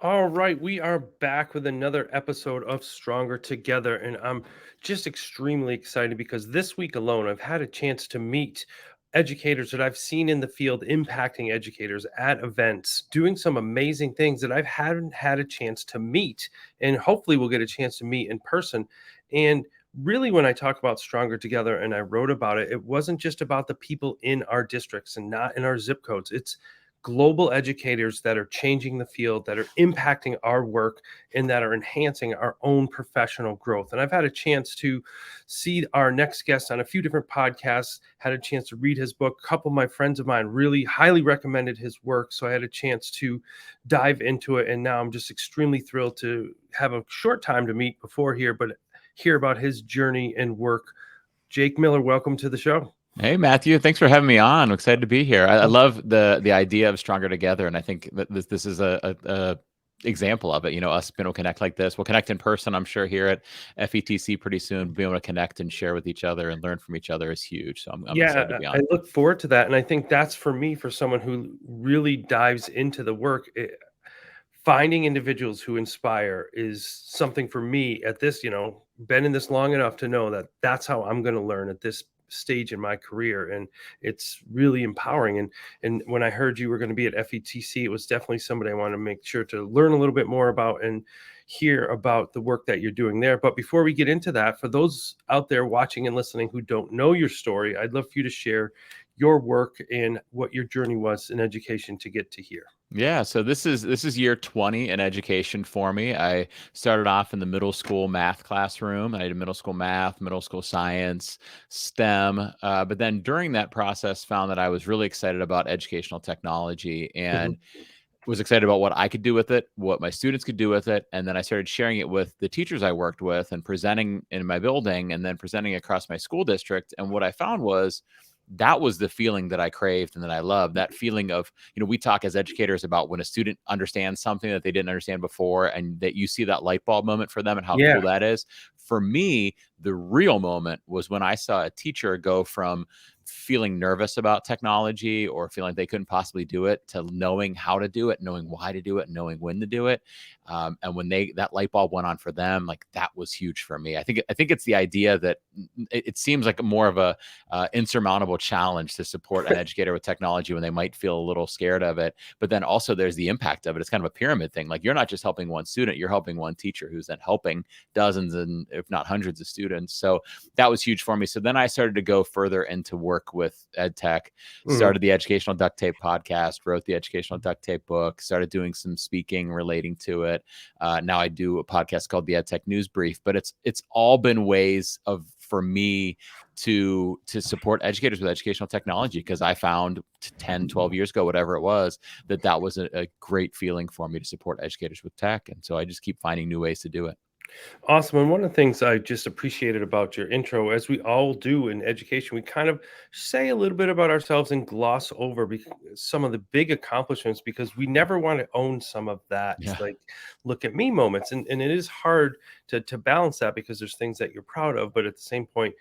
All right, we are back with another episode of Stronger Together, and I'm just extremely excited because this week alone, I've had a chance to meet educators that I've seen in the field impacting educators at events, doing some amazing things that I hadn't had a chance to meet, and hopefully we'll get a chance to meet in person. And really, when I talk about Stronger Together and I wrote about it, it wasn't just about the people in our districts and not in our zip codes. It's global educators that are changing the field, that are impacting our work, and that are enhancing our own professional growth. And I've had a chance to see our next guest on a few different podcasts, had a chance to read his book. A couple of my friends of mine really highly recommended his work. So I had a chance to dive into it. And now I'm just extremely thrilled to have a short time to meet before here, but hear about his journey and work. Jake Miller, welcome to the show. Hey, Matthew, thanks for having me on. I'm excited to be here. I love the idea of Stronger Together, and I think that this is a example of it. You know, us being able to connect like this. We'll connect in person, I'm sure, here at FETC pretty soon. Being able to connect and share with each other and learn from each other is huge. So I'm excited to be I on. look forward to that, and I think that's for me, for someone who really dives into the work, finding individuals who inspire is something for me at this, been in this long enough to know that that's how I'm going to learn at this stage in my career, and it's really empowering. And when I heard you were going to be at FETC, it was definitely somebody I want to make sure to learn a little bit more about and hear about the work that you're doing there. But before we get into that, for those out there watching and listening who don't know your story, I'd love for you to share your work and what your journey was in education to get to here. Yeah, so this is year 20 in education for me. I started off in the middle school math classroom. I did middle school math, middle school science, STEM. But then during that process, found that I was really excited about educational technology and Mhm. was excited about what I could do with it, what my students could do with it. And then I started sharing it with the teachers I worked with and presenting in my building and then presenting across my school district. And what I found was that was the feeling that I craved and that I loved. That feeling of, we talk as educators about when a student understands something that they didn't understand before and that you see that light bulb moment for them and how Yeah. cool that is. For me, the real moment was when I saw a teacher go from feeling nervous about technology or feeling like they couldn't possibly do it to knowing how to do it, knowing why to do it, knowing when to do it. And when that light bulb went on for them, like that was huge for me. I think it's the idea that it seems like more of a insurmountable challenge to support an educator with technology when they might feel a little scared of it. But then also there's the impact of it. It's kind of a pyramid thing. Like you're not just helping one student, you're helping one teacher who's then helping dozens and if not hundreds of students. So that was huge for me. So then I started to go further into work with ed tech, Mhm. started the Educational Duct Tape podcast, wrote the Educational Duct Tape book, started doing some speaking relating to it. Now I do a podcast called the Ed Tech News Brief, but it's all been ways of for me to support educators with educational technology because I found 10, 12 years ago, whatever it was, that was a great feeling for me to support educators with tech. And so I just keep finding new ways to do it. Awesome. And one of the things I just appreciated about your intro, as we all do in education, we kind of say a little bit about ourselves and gloss over some of the big accomplishments because we never want to own some of that, Yeah. like look at me moments. And it is hard to balance that because there's things that you're proud of. But at the same point,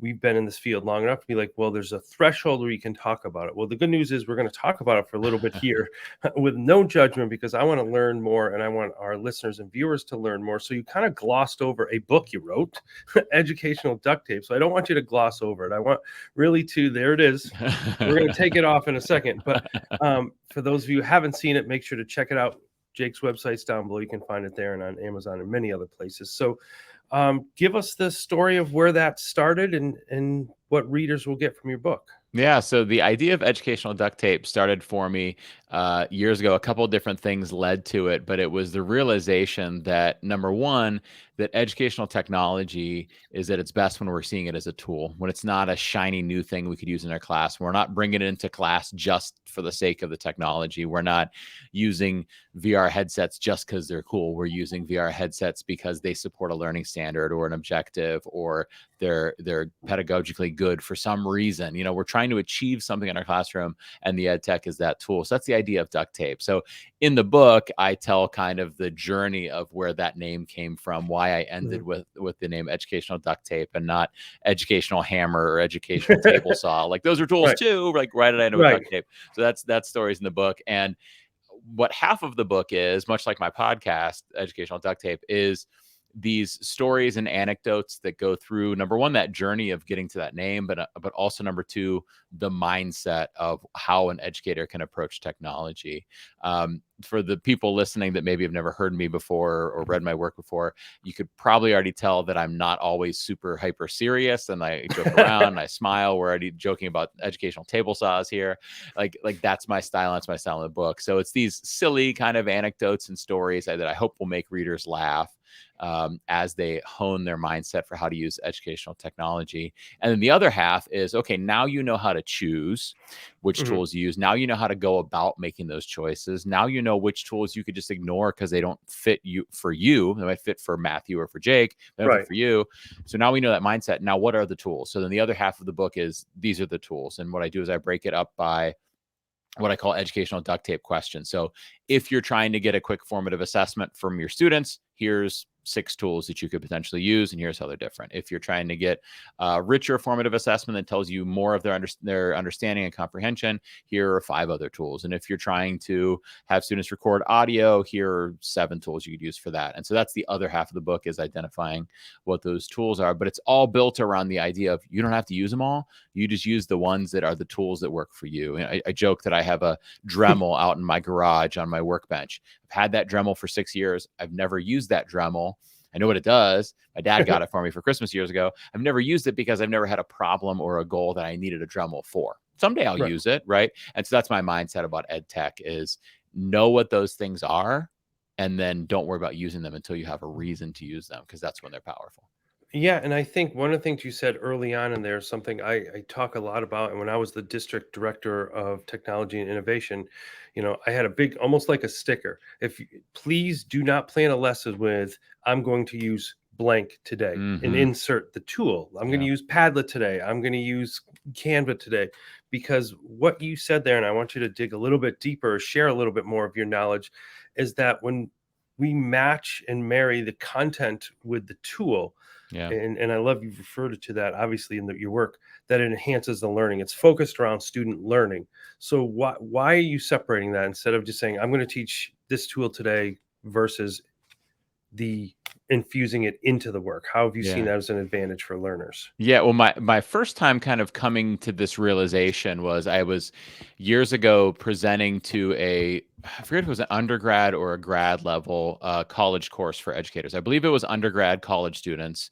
we've been in this field long enough to be like, well, there's a threshold where you can talk about it. Well, the good news is we're going to talk about it for a little bit here with no judgment because I want to learn more and I want our listeners and viewers to learn more. So you kind of glossed over a book you wrote, Educational Duct Tape. So I don't want you to gloss over it. I want really to, there it is. We're going to take it off in a second. But for those of you who haven't seen it, make sure to check it out. Jake's website's down below. You can find it there and on Amazon and many other places. So give us the story of where that started and what readers will get from your book. Yeah, so the idea of educational duct tape started for me years ago. A couple of different things led to it, but it was the realization that number one, that educational technology is at its best when we're seeing it as a tool, when it's not a shiny new thing we could use in our class. We're not bringing it into class just for the sake of the technology. We're not using VR headsets just because they're cool. We're using VR headsets because they support a learning standard or an objective, or they're pedagogically good for some reason. We're trying to achieve something in our classroom, and the ed tech is that tool. So that's the idea of duct tape. So in the book, I tell kind of the journey of where that name came from, why I ended with the name educational duct tape and not educational hammer or educational table saw. Like those are tools Right. too. Like why did I end up with Right. duct tape? So that's stories in the book. And what half of the book is, much like my podcast, Educational Duct Tape, is these stories and anecdotes that go through, number one, that journey of getting to that name, but also number two, the mindset of how an educator can approach technology. For the people listening that maybe have never heard me before or read my work before, you could probably already tell that I'm not always super hyper serious, and I joke around and I smile. We're already joking about educational table saws here. Like that's my style. That's my style in the book. So it's these silly kind of anecdotes and stories that I hope will make readers laugh as they hone their mindset for how to use educational technology. And then the other half is, okay, now you know how to choose which Mhm. tools you use. Now you know how to go about making those choices. Now you know which tools you could just ignore because they don't fit you for you. They might fit for Matthew or for Jake, they don't fit Right. for you. So now we know that mindset. Now, what are the tools? So then the other half of the book is these are the tools. And what I do is I break it up by what I call educational duct tape questions. So if you're trying to get a quick formative assessment from your students, here's 6 tools that you could potentially use, and here's how they're different. If you're trying to get a richer formative assessment that tells you more of their understanding and comprehension, here are 5 other tools. And if you're trying to have students record audio, here are 7 tools you could use for that. And so that's the other half of the book, is identifying what those tools are. But it's all built around the idea of you don't have to use them all. You just use the ones that are the tools that work for you. And I joke that I have a Dremel out in my garage on my workbench. I've had that Dremel for 6 years. I've never used that Dremel. I know what it does. My dad got it for me for Christmas years ago. I've never used it because I've never had a problem or a goal that I needed a Dremel for. Someday I'll Right. use it, right? And so that's my mindset about ed tech, is know what those things are, and then don't worry about using them until you have a reason to use them, because that's when they're powerful. Yeah, and I think one of the things you said early on in there is something I talk a lot about. And when I was the district director of technology and innovation, I had a big, almost like a sticker. Please do not plan a lesson with, I'm going to use blank today, and Mm-hmm. insert the tool. I'm going to Yeah. use Padlet today. I'm going to use Canva today. Because what you said there, and I want you to dig a little bit deeper, share a little bit more of your knowledge, is that when we match and marry the content with the tool, Yeah. and I love you've referred to that obviously in your work, that it enhances the learning. It's focused around student learning. So why are you separating that instead of just saying I'm going to teach this tool today versus the infusing it into the work? How have you seen Yeah. that as an advantage for learners? Yeah, well, my first time kind of coming to this realization was, I was years ago presenting to I forget if it was an undergrad or a grad level college course for educators. I believe it was undergrad college students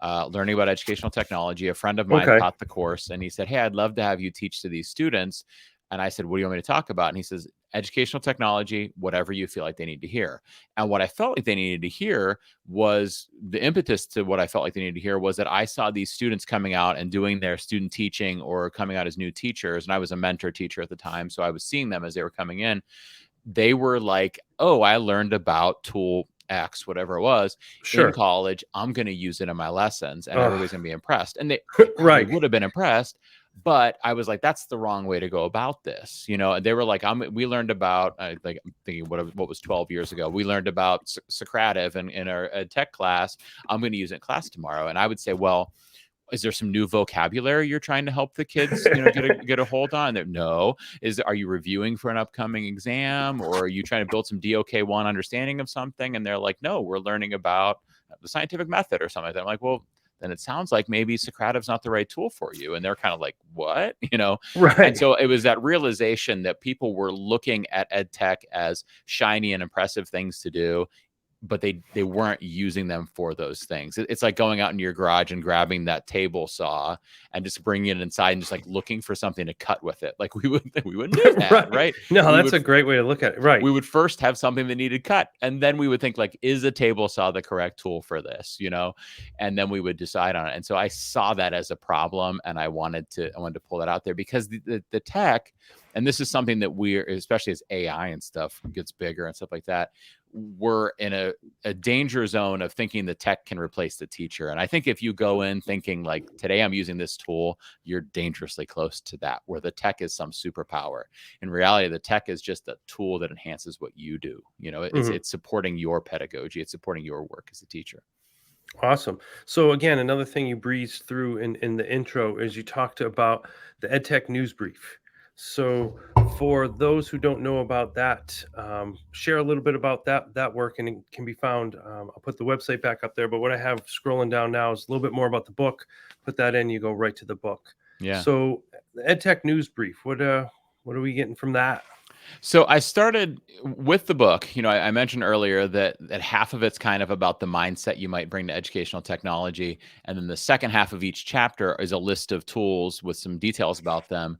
learning about educational technology. A friend of mine Okay, taught the course, and he said, "Hey, I'd love to have you teach to these students." And I said, "What do you want me to talk about?" And he says, "Educational technology, whatever you feel like they need to hear." And what I felt like they needed to hear was, the impetus to what I felt like they needed to hear was that I saw these students coming out and doing their student teaching or coming out as new teachers. And I was a mentor teacher at the time. So I was seeing them as they were coming in. They were like, "Oh, I learned about tool X, whatever it was, in sure. college. I'm going to use it in my lessons and Ugh, everybody's going to be impressed." And they probably right. would have been impressed. But I was like, that's the wrong way to go about this. And they were like, we learned about, like, I'm thinking what was 12 years ago. We learned about Socrative in our tech class. I'm going to use it in class tomorrow. And I would say, well, is there some new vocabulary you're trying to help the kids, get a hold on? No. Are you reviewing for an upcoming exam, or are you trying to build some DOK1 understanding of something? And they're like, no, we're learning about the scientific method or something like that. I'm like, well, then it sounds like maybe Socrative's not the right tool for you. And they're kind of like, what? And Right. so it was that realization that people were looking at ed tech as shiny and impressive things to do, but they weren't using them for those things. It's like going out into your garage and grabbing that table saw and just bringing it inside and just like looking for something to cut with it. Like we wouldn't do that, Right. right? No, We that's would a great way to look at it. Right. we would first have something that needed cut, and then we would think, like, is a table saw the correct tool for this? And then we would decide on it. And so I saw that as a problem, and I wanted to pull that out there, because the tech, and this is something that we're, especially as AI and stuff gets bigger and stuff like that, we're in a danger zone of thinking the tech can replace the teacher. And I think if you go in thinking like, today I'm using this tool, you're dangerously close to that, where the tech is some superpower. In reality, the tech is just a tool that enhances what you do. It's Mhm. it's supporting your pedagogy. It's supporting your work as a teacher. Awesome. So again, another thing you breezed through in the intro is you talked about the EdTech news brief. So for those who don't know about that, share a little bit about that work, and it can be found. I'll put the website back up there, but what I have scrolling down now is a little bit more about the book. Put that in, you go right to the book. Yeah. So the EdTech News Brief, what are we getting from that? So I started with the book. I mentioned earlier that half of it's kind of about the mindset you might bring to educational technology, and then the second half of each chapter is a list of tools with some details about them.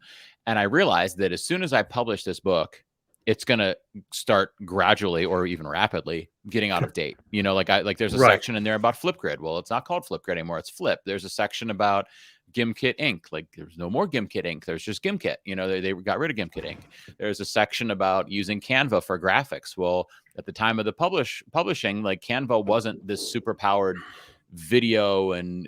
And I realized that as soon as I publish this book, it's going to start gradually or even rapidly getting out of date. Like there's a Right. section in there about Flipgrid. Well, it's not called Flipgrid anymore. It's Flip. There's a section about GimKit Ink. Like there's no more GimKit Ink. There's just GimKit. They got rid of GimKit Ink. There's a section about using Canva for graphics. Well, at the time of the publishing, like Canva wasn't this super powered video and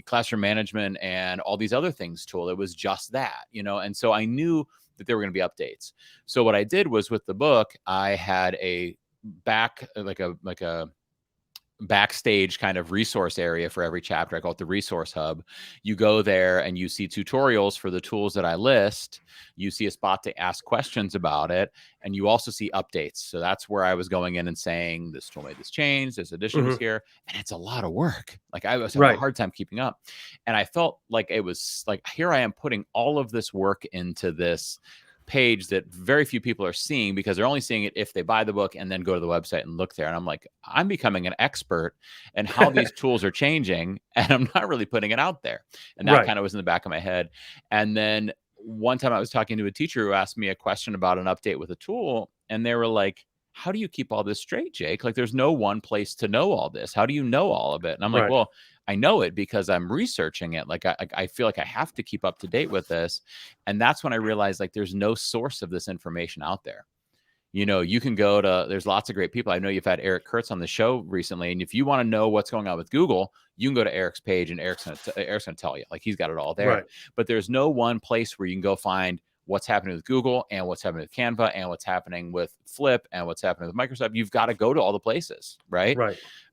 classroom management and all these other things tool. It was just that, and so I knew that there were going to be updates. So what I did was with the book, I had a backstage kind of resource area for every chapter. I call it the resource hub. You go there and you see tutorials for the tools that I list. You see a spot to ask questions about it. And you also see updates. So that's where I was going in and saying, this tool made this change, this addition was here. And it's a lot of work. Like I was having a hard time keeping up. And I felt like it was like, here I am putting all of this work into this page that very few people are seeing, because they're only seeing it if they buy the book and then go to the website and look there. And I'm like, I'm becoming an expert in how these tools are changing, and I'm not really putting it out there. And that kind of was in the back of my head. And then one time I was talking to a teacher who asked me a question about an update with a tool, and they were like, how do you keep all this straight, Jake? Like, there's no one place to know all this. How do you know all of it? And I'm like, well, I know it because I'm researching it. Like I feel like I have to keep up to date with this. And that's when I realized, like, there's no source of this information out there. You can go to, there's lots of great people. I know you've had Eric Kurtz on the show recently. And if you want to know what's going on with Google, you can go to Eric's page and Eric's going to tell you, like, he's got it all there. But there's no one place where you can go find what's happening with Google and what's happening with Canva and what's happening with Flip and what's happening with Microsoft. You've got to go to all the places. Right.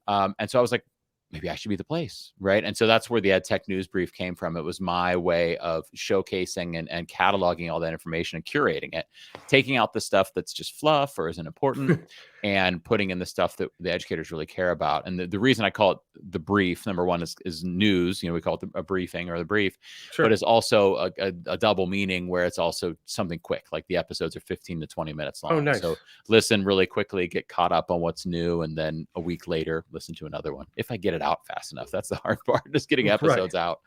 And so I was like, maybe I should be the place. Right. And so that's where the EdTech News Brief came from. It was my way of showcasing and cataloging all that information and curating it, taking out the stuff that's just fluff or isn't important and putting in the stuff that the educators really care about. And the reason I call it the brief, number one, is news. We call it a briefing or the brief, but it's also a double meaning where it's also something quick. Like the episodes are 15 to 20 minutes long. Oh, nice. So listen really quickly, get caught up on what's new, and then a week later, listen to another one. If I get it out fast enough, that's the hard part, just getting episodes out.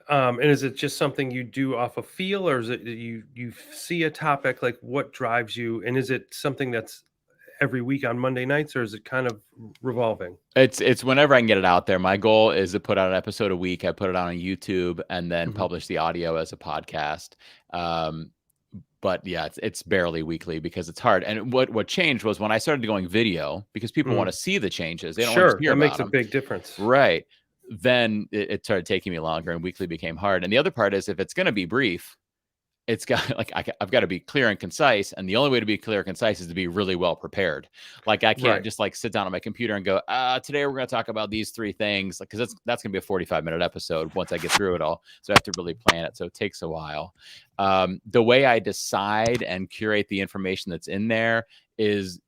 And is it just something you do off a feel, or is it you see a topic, like what drives you? And is it something that's every week on Monday nights, or is it kind of revolving? It's whenever I can get it out there. My goal is to put out an episode a week. I put it on YouTube and then publish the audio as a podcast. But yeah, it's barely weekly because it's hard. And what changed was when I started going video, because people want to see the changes. They don't want to hear about them. That makes a big difference. Right. Then it started taking me longer, and weekly became hard. And the other part is, if it's going to be brief, it's got, like, I've got to be clear and concise. And the only way to be clear and concise is to be really well prepared. Like, I can't just like sit down on my computer and go, today we're going to talk about these 3 things. Like, cause that's going to be a 45-minute episode once I get through it all. So I have to really plan it. So it takes a while. The way I decide and curate the information that's in there is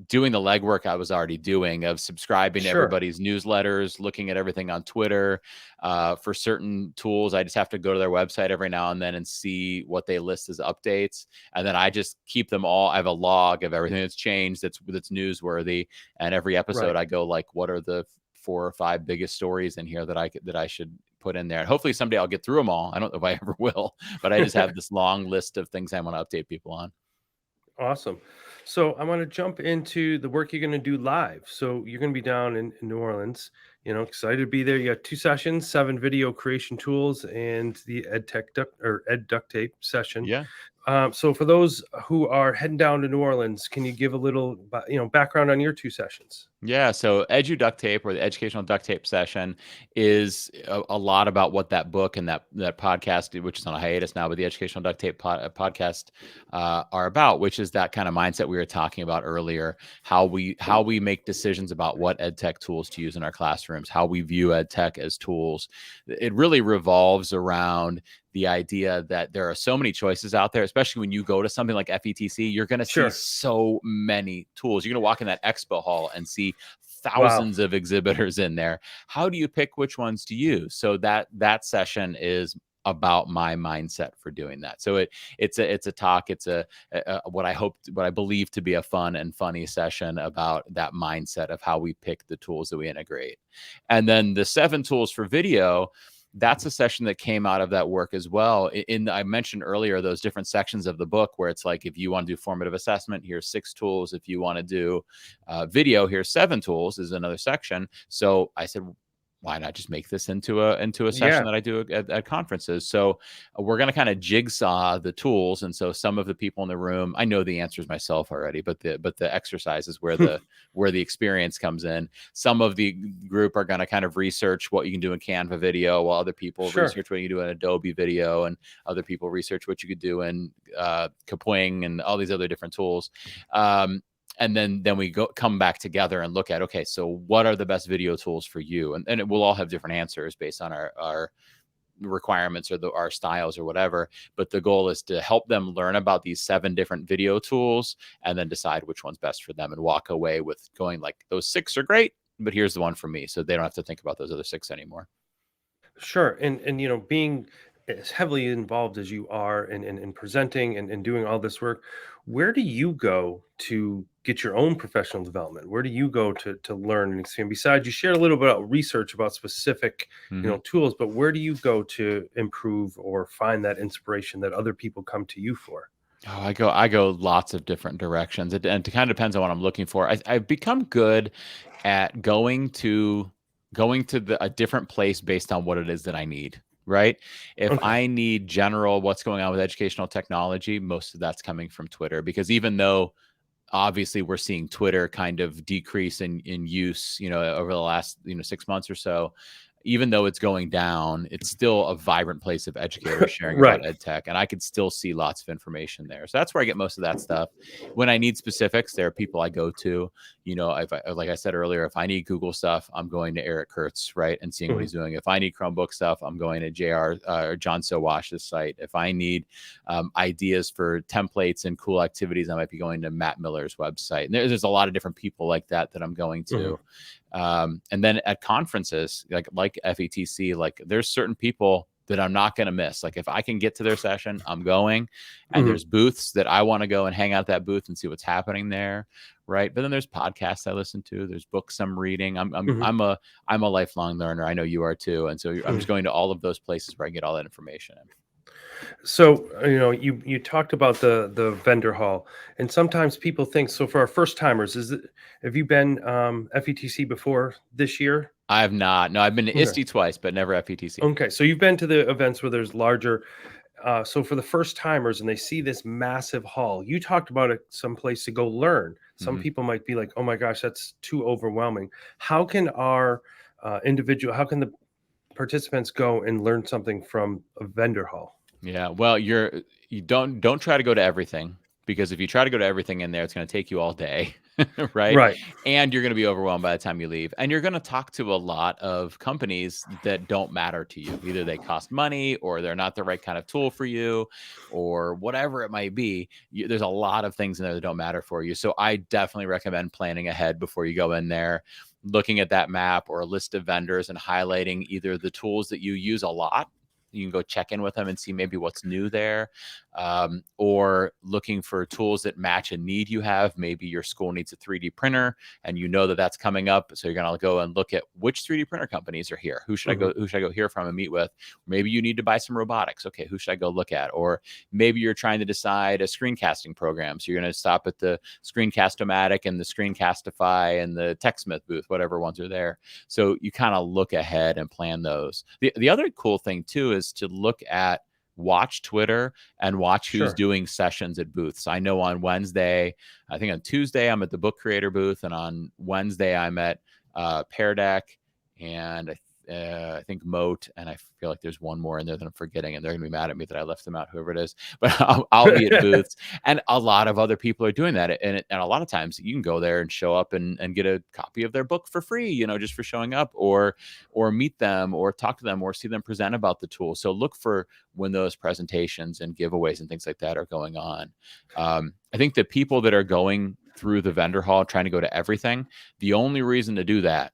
doing the legwork I was already doing of subscribing to everybody's newsletters, looking at everything on Twitter. For certain tools, I just have to go to their website every now and then and see what they list as updates. And then I just keep them all. I have a log of everything that's changed, that's newsworthy. And every episode I go, like, what are the 4 or 5 biggest stories in here that I should put in there? And hopefully someday I'll get through them all. I don't know if I ever will, but I just have this long list of things I want to update people on. Awesome. So I want to jump into the work you're going to do live. So you're going to be down in New Orleans, excited to be there. You got 2 sessions, 7 video creation tools, and the Ed Duct Tape session. Yeah. So for those who are heading down to New Orleans, can you give a little, background on your 2 sessions? Yeah. So Edu Duct Tape, or the Educational Duct Tape session, is a lot about what that book and that podcast, which is on a hiatus now, but the Educational Duct Tape podcast are about, which is that kind of mindset we were talking about earlier, how we make decisions about what ed tech tools to use in our classroom. classrooms, how we view ed tech as tools. It really revolves around the idea that there are so many choices out there, especially when you go to something like FETC. You're going to see Sure. so many tools. You're going to walk in that expo hall and see Wow. thousands of exhibitors in there. How do you pick which ones to use? So that session is about my mindset for doing that. So it's a talk. It's a what I believe to be a fun and funny session about that mindset of how we pick the tools that we integrate. And then the 7 tools for video, that's a session that came out of that work as well. I mentioned earlier those different sections of the book where it's like, if you want to do formative assessment, here's 6 tools. If you want to do video, here's 7 tools is another section. So I said, why not just make this into a session Yeah. that I do at conferences? So we're going to kind of jigsaw the tools. And so some of the people in the room, I know the answers myself already, but the exercise is where the experience comes in. Some of the group are going to kind of research what you can do in Canva video, while other people Sure. research what you do in Adobe video, and other people research what you could do in Kapwing and all these other different tools. And then we come back together and look at, okay, so what are the best video tools for you? And it will all have different answers based on our requirements or our styles or whatever. But the goal is to help them learn about these 7 different video tools and then decide which one's best for them and walk away with going like, those 6 are great, but here's the one for me. So they don't have to think about those other 6 anymore. Sure. And being as heavily involved as you are in presenting and doing all this work, where do you go to get your own professional development? Where do you go to learn and expand? Besides, you shared a little bit about research about specific, tools, but where do you go to improve or find that inspiration that other people come to you for? Oh, I go lots of different directions. And it kind of depends on what I'm looking for. I've become good at going to a different place based on what it is that I need. Right. If Okay. I need general what's going on with educational technology, most of that's coming from Twitter, because even though obviously we're seeing Twitter kind of decrease in use, over the last, 6 months or so, even though it's going down, it's still a vibrant place of educators sharing Right. about ed tech, and I could still see lots of information there. So that's where I get most of that stuff. When I need specifics, there are people I go to. Like I said earlier, if I need Google stuff, I'm going to Eric Kurtz, right, and seeing what he's doing. If I need Chromebook stuff, I'm going to or John Sowash's site. If I need ideas for templates and cool activities, I might be going to Matt Miller's website. And there's a lot of different people like that I'm going to. And then at conferences like FETC, like there's certain people that I'm not going to miss. Like if I can get to their session, I'm going. And there's booths that I want to go and hang out at that booth and see what's happening there, right? But then there's podcasts I listen to. There's books I'm reading. I'm a lifelong learner. I know you are too. And so I'm just going to all of those places where I get all that information in. So, you talked about the vendor hall, and sometimes people think, so for our first timers, have you been FETC before this year? I have not. No, I've been to Okay. ISTE twice, but never FETC. Okay, so you've been to the events where there's larger. So for the first timers and they see this massive hall, you talked about it, some place to go learn. Some people might be like, "Oh my gosh, that's too overwhelming." How can our how can the participants go and learn something from a vendor hall? Yeah, well, you don't try to go to everything, because if you try to go to everything in there, it's going to take you all day, right? Right. And you're going to be overwhelmed by the time you leave. And you're going to talk to a lot of companies that don't matter to you. Either they cost money, or they're not the right kind of tool for you, or whatever it might be. There's a lot of things in there that don't matter for you. So I definitely recommend planning ahead before you go in there, looking at that map or a list of vendors and highlighting either the tools that you use a lot. You can go check in with them and see maybe what's new there, or looking for tools that match a need you have. Maybe your school needs a 3D printer and you know that that's coming up. So you're going to go and look at which 3D printer companies are here. Who should I go hear from and meet with? Maybe you need to buy some robotics. Okay, who should I go look at? Or maybe you're trying to decide a screencasting program. So you're going to stop at the Screencast-O-Matic and the Screencastify and the TechSmith booth, whatever ones are there. So you kind of look ahead and plan those. The other cool thing too is to watch Twitter and watch who's doing sessions at booths. I know on Wednesday, I think on Tuesday, I'm at the Book Creator booth, and on Wednesday, I'm at Pear Deck, and I think Moat, and I feel like there's one more in there that I'm forgetting, and they're gonna be mad at me that I left them out, whoever it is. But I'll be at booths, and a lot of other people are doing that, and a lot of times you can go there and show up and get a copy of their book for free, just for showing up, or meet them, or talk to them, or see them present about the tool. So look for when those presentations and giveaways and things like that are going on. I think the people that are going through the vendor hall trying to go to everything, the only reason to do that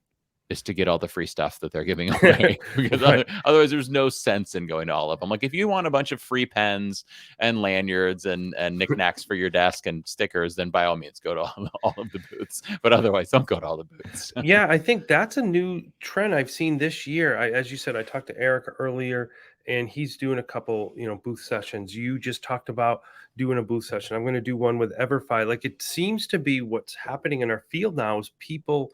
is to get all the free stuff that they're giving away, because Right. otherwise there's no sense in going to all of them. Like if you want a bunch of free pens and lanyards and knickknacks for your desk and stickers, then by all means go to all of the booths. But otherwise, don't go to all the booths. Yeah, I think that's a new trend I've seen this year. As you said, I talked to Eric earlier, and he's doing a couple, booth sessions. You just talked about doing a booth session. I'm going to do one with EverFi. Like it seems to be what's happening in our field now is people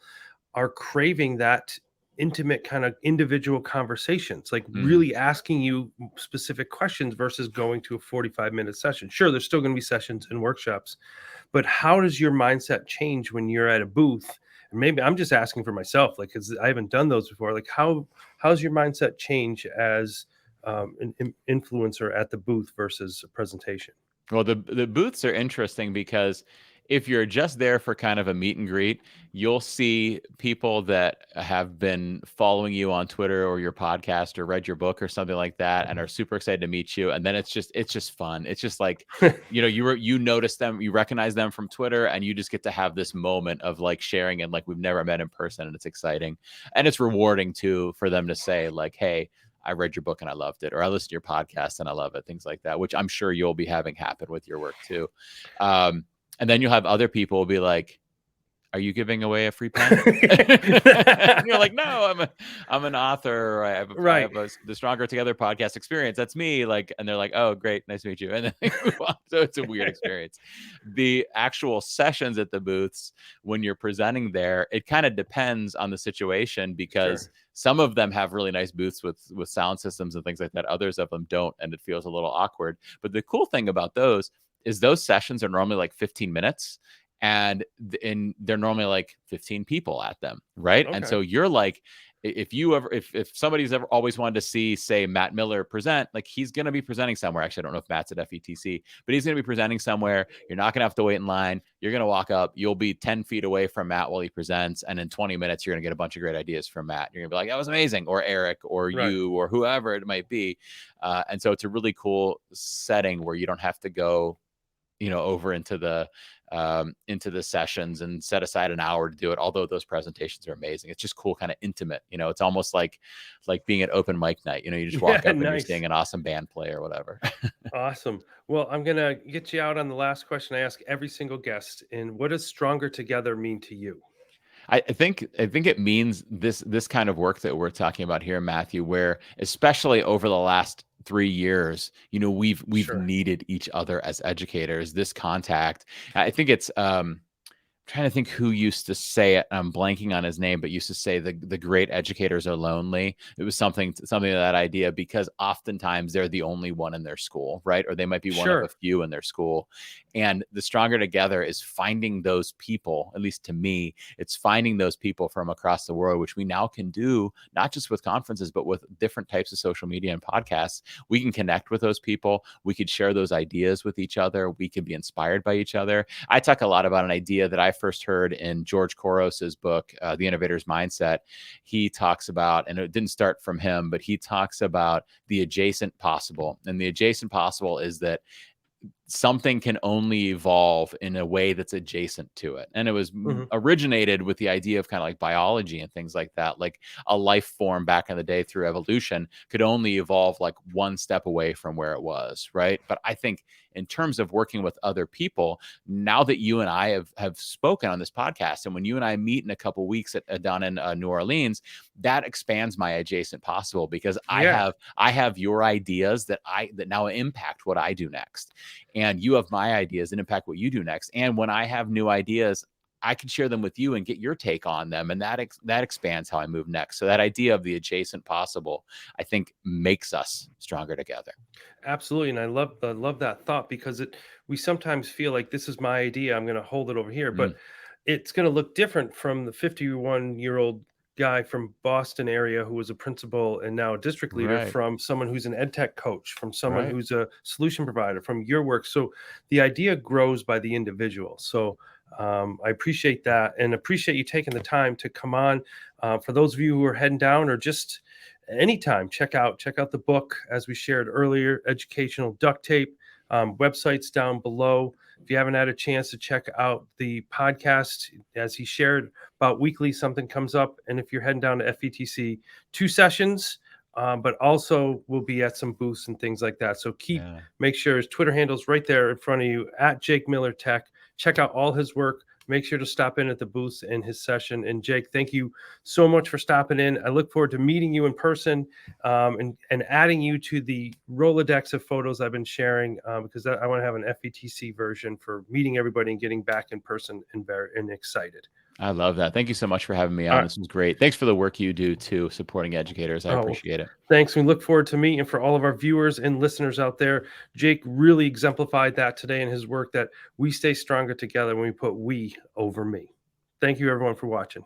are craving that intimate kind of individual conversations, like really asking you specific questions versus going to a 45-minute session. Sure, there's still going to be sessions and workshops, but how does your mindset change when you're at a booth? And maybe I'm just asking for myself, like, because I haven't done those before. Like, how's your mindset change as an influencer at the booth versus a presentation? Well, the booths are interesting because if you're just there for kind of a meet and greet, you'll see people that have been following you on Twitter or your podcast or read your book or something like that and are super excited to meet you. And then it's just fun. It's just like, you notice them, you recognize them from Twitter, and you just get to have this moment of like sharing and like we've never met in person, and it's exciting. And it's rewarding too for them to say like, hey, I read your book and I loved it, or I listened to your podcast and I love it, things like that, which I'm sure you'll be having happen with your work too. And then you'll have other people be like, are you giving away a free pen? And you're like, no, I'm an author. Or I have the Stronger Together podcast experience. That's me. Like, and they're like, oh, great. Nice to meet you. And then they move on. So it's a weird experience. The actual sessions at the booths, when you're presenting there, it kind of depends on the situation, because some of them have really nice booths with sound systems and things like that. Others of them don't. And it feels a little awkward. But the cool thing about those is those sessions are normally like 15 minutes. And they're normally like 15 people at them, right? Okay. And so you're like, if somebody's ever always wanted to see, say, Matt Miller present, like he's going to be presenting somewhere. Actually, I don't know if Matt's at FETC, but he's going to be presenting somewhere. You're not going to have to wait in line. You're going to walk up. You'll be 10 feet away from Matt while he presents. And in 20 minutes, you're going to get a bunch of great ideas from Matt. You're going to be like, that was amazing. Or Eric, or you, or whoever it might be. And so it's a really cool setting where you don't have to go, over into the sessions and set aside an hour to do it. Although those presentations are amazing, it's just cool, kind of intimate. It's almost like being at open mic night. You just walk up and you're seeing an awesome band play or whatever. Awesome. Well, I'm gonna get you out on the last question I ask every single guest. And what does Stronger Together mean to you? I think it means this kind of work that we're talking about here, Matthew, where especially over the last 3 years, we've needed each other as educators, this contact. I think it's trying to think who used to say it. I'm blanking on his name, but used to say the great educators are lonely. It was something of that idea, because oftentimes they're the only one in their school, right? Or they might be one of a few in their school. And the Stronger Together is finding those people, at least to me, it's finding those people from across the world, which we now can do, not just with conferences, but with different types of social media and podcasts. We can connect with those people. We could share those ideas with each other. We could be inspired by each other. I talk a lot about an idea that I first heard in George Koros's book, The Innovator's Mindset. He talks about, and it didn't start from him, but he talks about the adjacent possible. And the adjacent possible is that something can only evolve in a way that's adjacent to it. And it was originated with the idea of kind of like biology and things like that. Like a life form back in the day through evolution could only evolve like one step away from where it was, right? But I think in terms of working with other people, now that you and I have spoken on this podcast, and when you and I meet in a couple of weeks down in New Orleans, that expands my adjacent possible, because I have your ideas that now impact what I do next. And you have my ideas that impact what you do next. And when I have new ideas, I can share them with you and get your take on them. And that expands how I move next. So that idea of the adjacent possible, I think, makes us stronger together. Absolutely. And I love that thought, because we sometimes feel like this is my idea, I'm going to hold it over here, but it's going to look different from the 51-year-old guy from Boston area who was a principal and now a district leader, Right. from someone who's an ed tech coach, from someone Right. who's a solution provider, from your work. So the idea grows by the individual. So I appreciate that and appreciate you taking the time to come on. For those of you who are heading down or just anytime, check out the book as we shared earlier, Educational Duct Tape. Websites down below. If you haven't had a chance to check out the podcast, as he shared about weekly, something comes up. And if you're heading down to FETC, 2 sessions, but also we'll be at some booths and things like that. So Yeah. make sure his Twitter handle's right there in front of you at Jake Miller Tech. Check out all his work. Make sure to stop in at the booths in his session. And Jake, thank you so much for stopping in. I look forward to meeting you in person, and adding you to the Rolodex of photos I've been sharing, because I want to have an FETC version for meeting everybody and getting back in person, and excited. I love that. Thank you so much for having me All on. right. This was great. Thanks for the work you do too, supporting educators. I Oh, appreciate it. thanks. We look forward to meeting. For all of our viewers and listeners out there, Jake really exemplified that today in his work, that we stay stronger together when we put we over me. Thank you, everyone, for watching.